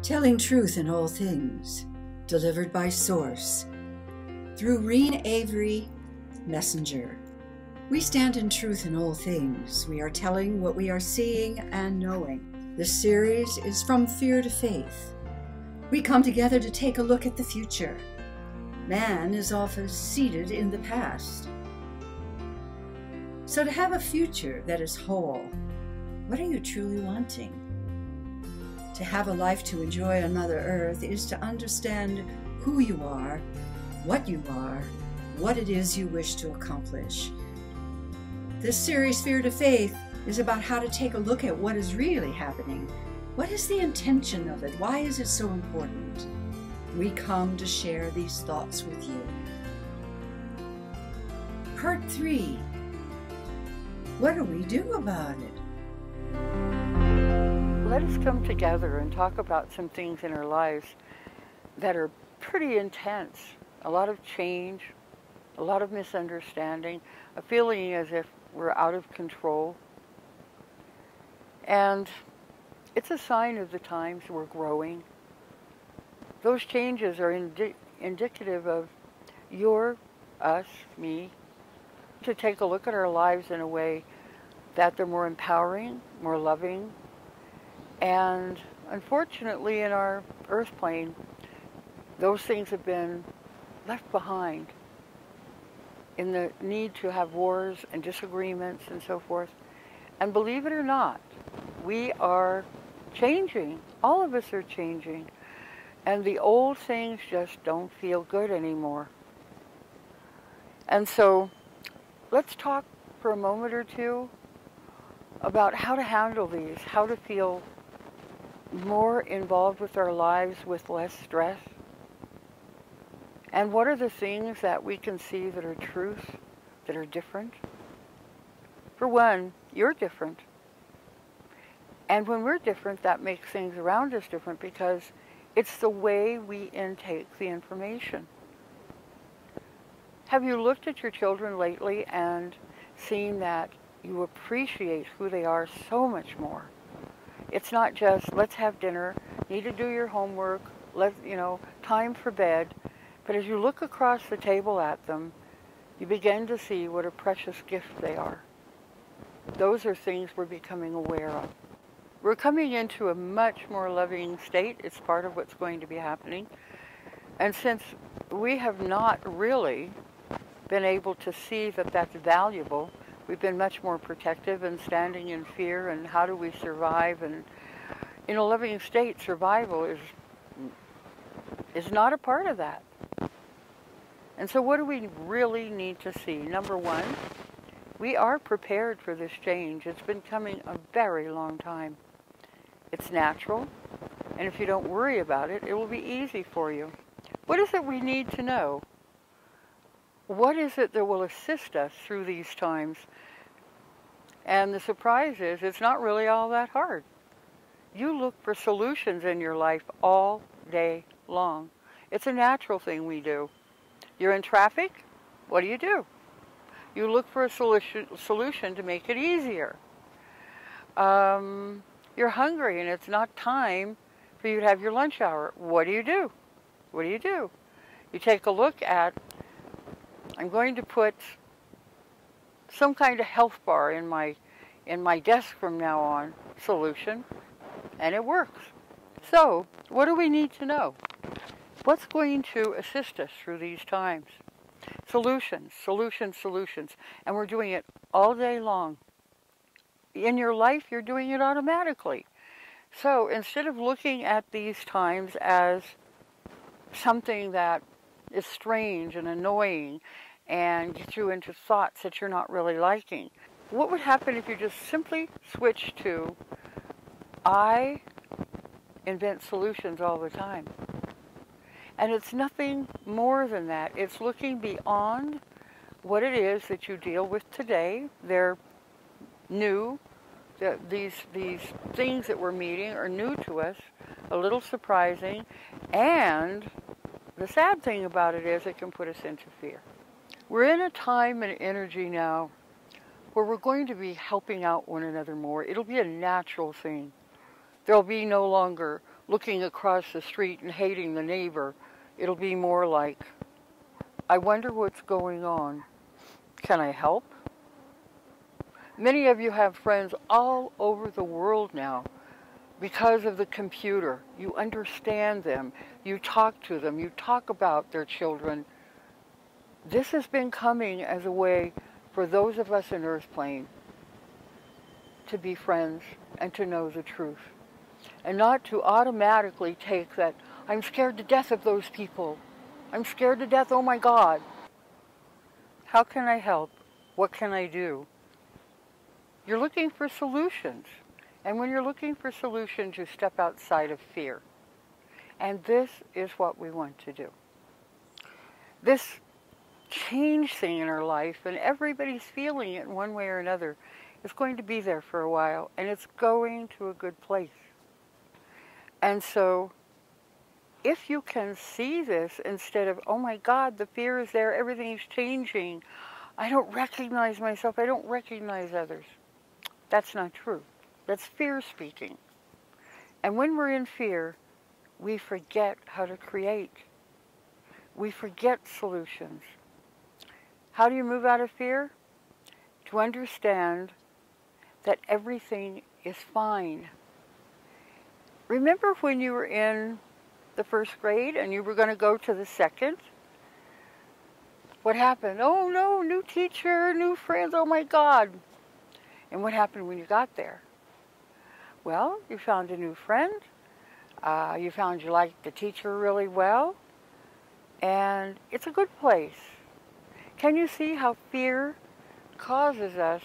Telling truth in all things, delivered by source, through Reen Avery, messenger. We stand in truth in all things. We are telling what we are seeing and knowing. This series is From Fear to Faith. We come together to take a look at the future. Man is often seated in the past. So to have a future that is whole, what are you truly wanting? To have a life to enjoy on Mother Earth is to understand who you are, what it is you wish to accomplish. This series, Fear to Faith, is about how to take a look at what is really happening. What is the intention of it? Why is it so important? We come to share these thoughts with you. Part 3. What do we do about it? Let us come together and talk about some things in our lives that are pretty intense. A lot of change, a lot of misunderstanding, a feeling as if we're out of control. And it's a sign of the times we're growing. Those changes are indicative of us, me, to take a look at our lives in a way that they're more empowering, more loving. And unfortunately, in our earth plane, those things have been left behind in the need to have wars and disagreements and so forth. And believe it or not, we are changing. All of us are changing. And the old things just don't feel good anymore. And so let's talk for a moment or two about how to handle these, how to feel more involved with our lives with less stress. And what are the things that we can see that are truth, that are different? For one, you're different. And when we're different, that makes things around us different because it's the way we intake the information. Have you looked at your children lately and seen that you appreciate who they are so much more? It's not just, let's have dinner, need to do your homework, time for bed. But as you look across the table at them, you begin to see what a precious gift they are. Those are things we're becoming aware of. We're coming into a much more loving state. It's part of what's going to be happening. And since we have not really been able to see that that's valuable, we've been much more protective and standing in fear and how do we survive. And in a loving state, survival is not a part of that. And so what do we really need to see? Number one, we are prepared for this change. It's been coming a very long time. It's natural, and if you don't worry about it, it will be easy for you. What is it we need to know? What is it that will assist us through these times? And the surprise is, it's not really all that hard. You look for solutions in your life all day long. It's a natural thing we do. You're in traffic, what do? You look for a solution to make it easier. You're hungry and it's not time for you to have your lunch hour. What do? You take a look at, I'm going to put some kind of health bar in my desk from now on, solution, and it works. So, what do we need to know? What's going to assist us through these times? Solutions. And we're doing it all day long. In your life, you're doing it automatically. So instead of looking at these times as something that is strange and annoying and gets you into thoughts that you're not really liking, what would happen if you just simply switch to, I invent solutions all the time? And it's nothing more than that. It's looking beyond what it is that you deal with today. They're new. These things that we're meeting are new to us, a little surprising. And the sad thing about it is it can put us into fear. We're in a time and energy now where we're going to be helping out one another more. It'll be a natural thing. There'll be no longer looking across the street and hating the neighbor. It'll be more like, I wonder what's going on. Can I help? Many of you have friends all over the world now because of the computer. You understand them. You talk to them. You talk about their children. This has been coming as a way for those of us in Earth Plane to be friends and to know the truth. And not to automatically take that, I'm scared to death of those people. I'm scared to death, oh my God. How can I help? What can I do? You're looking for solutions. And when you're looking for solutions, you step outside of fear. And this is what we want to do. This change thing in our life, and everybody's feeling it in one way or another, is going to be there for a while, and it's going to a good place. And so, if you can see this instead of, oh my God, the fear is there, everything's changing, I don't recognize myself, I don't recognize others. That's not true. That's fear speaking. And when we're in fear, we forget how to create. We forget solutions. How do you move out of fear? To understand that everything is fine. Remember when you were in the first grade and you were going to go to the second? What happened? Oh no, new teacher, new friends, oh my God. And what happened when you got there? Well, you found a new friend. You found you liked the teacher really well. And it's a good place. Can you see how fear causes us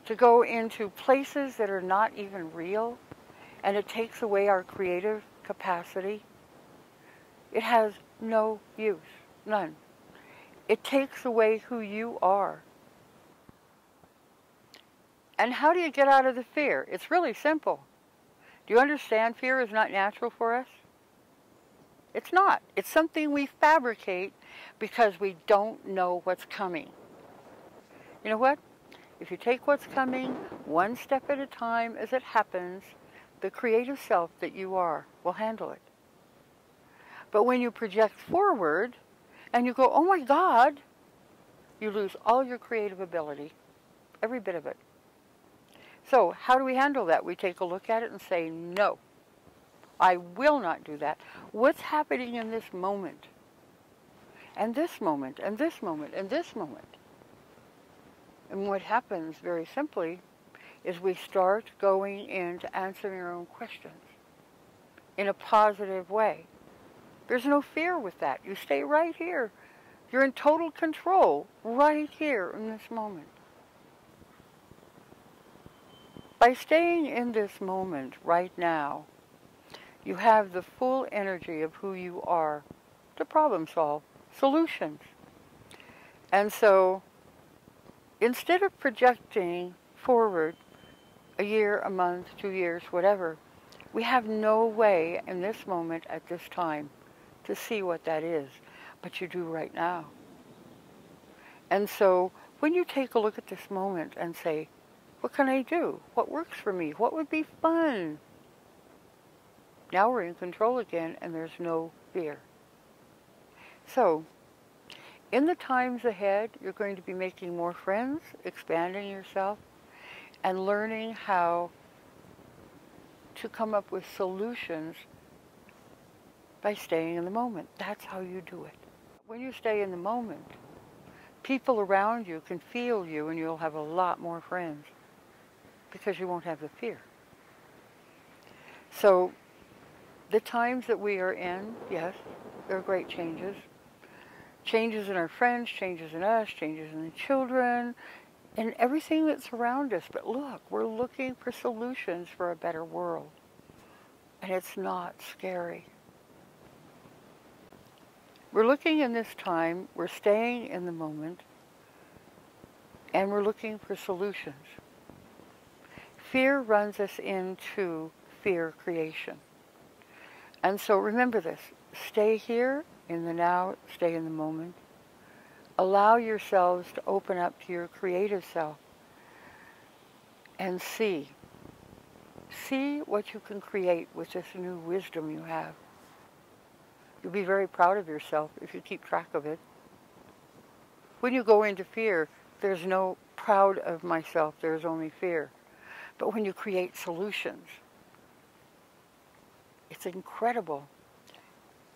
to go into places that are not even real? And it takes away our creative capacity. It has no use, none. It takes away who you are. And how do you get out of the fear? It's really simple. Do you understand fear is not natural for us? It's not. It's something we fabricate because we don't know what's coming. You know what? If you take what's coming one step at a time as it happens, the creative self that you are will handle it. But when you project forward and you go, oh my God, you lose all your creative ability, every bit of it. So how do we handle that? We take a look at it and say, no, I will not do that. What's happening in this moment? And this moment, and this moment, and this moment. And what happens, very simply, is we start going into answering our own questions in a positive way. There's no fear with that. You stay right here. You're in total control right here in this moment. By staying in this moment right now, you have the full energy of who you are to problem solve solutions. And so, instead of projecting forward a year, a month, 2 years, whatever, we have no way in this moment at this time to see what that is, but you do right now. And so, when you take a look at this moment and say, what can I do? What works for me? What would be fun? Now we're in control again, and there's no fear. So, in the times ahead, you're going to be making more friends, expanding yourself, and learning how to come up with solutions by staying in the moment. That's how you do it. When you stay in the moment, people around you can feel you, and you'll have a lot more friends because you won't have the fear. So, the times that we are in, yes, there are great changes. Changes in our friends, changes in us, changes in the children, and everything that's around us. But look, we're looking for solutions for a better world. And it's not scary. We're looking in this time, we're staying in the moment, and we're looking for solutions. Fear runs us into fear creation. And so remember this, stay here in the now, stay in the moment. Allow yourselves to open up to your creative self and see see what you can create with this new wisdom you have. You'll be very proud of yourself if you keep track of it. When you go into fear, there's no proud of myself, there's only fear. But when you create solutions, it's incredible.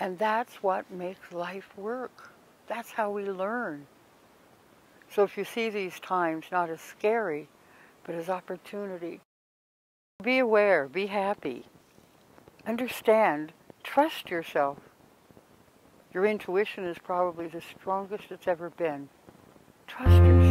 And that's what makes life work. That's how we learn. So if you see these times not as scary, but as opportunity, be aware, be happy, understand, trust yourself. Your intuition is probably the strongest it's ever been. Trust yourself.